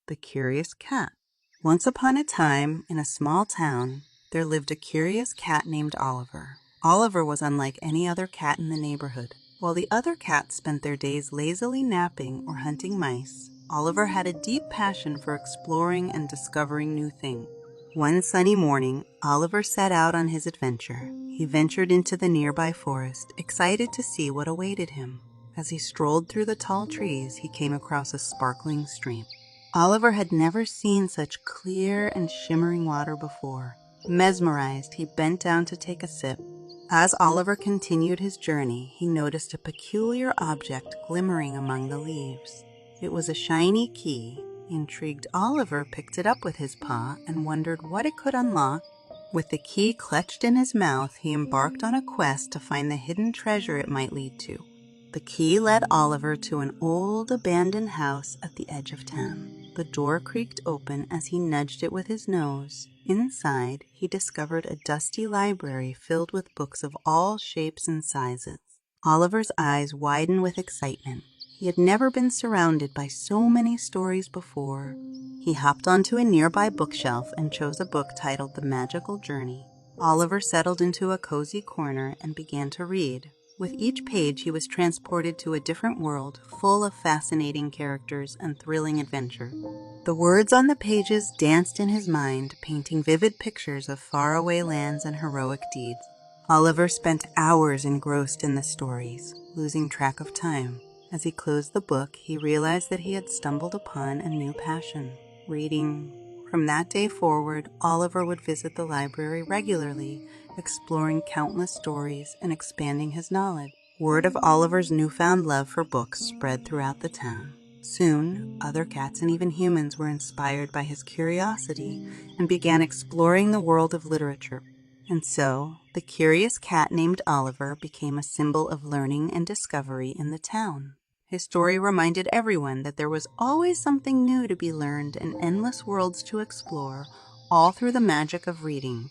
The Curious Cat. Once upon a time, in a small town, there lived a curious cat named Oliver. Oliver was unlike any other cat in the neighborhood. While the other cats spent their days lazily napping or hunting mice, Oliver had a deep passion for exploring and discovering new things. One sunny morning, Oliver set out on his adventure. He ventured into the nearby forest, excited to see what awaited him. As he strolled through the tall trees, he came across a sparkling stream. Oliver had never seen such clear and shimmering water before. Mesmerized, he bent down to take a sip. As Oliver continued his journey, he noticed a peculiar object glimmering among the leaves. It was a shiny key. Intrigued, Oliver picked it up with his paw and wondered what it could unlock. With the key clutched in his mouth, he embarked on a quest to find the hidden treasure it might lead to. The key led Oliver to an old abandoned house at the edge of town. The door creaked open as he nudged it with his nose. Inside, he discovered a dusty library filled with books of all shapes and sizes. Oliver's eyes widened with excitement. He had never been surrounded by so many stories before. He hopped onto a nearby bookshelf and chose a book titled The Magical Journey. Oliver settled into a cozy corner and began to read. With each page, he was transported to a different world, full of fascinating characters and thrilling adventure. The words on the pages danced in his mind, painting vivid pictures of faraway lands and heroic deeds. Oliver spent hours engrossed in the stories, losing track of time. As he closed the book, he realized that he had stumbled upon a new passion, reading. From that day forward, Oliver would visit the library regularly, exploring countless stories and expanding his knowledge. Word of Oliver's newfound love for books spread throughout the town. Soon, other cats and even humans were inspired by his curiosity and began exploring the world of literature. And so, the curious cat named Oliver became a symbol of learning and discovery in the town. His story reminded everyone that there was always something new to be learned and endless worlds to explore, all through the magic of reading.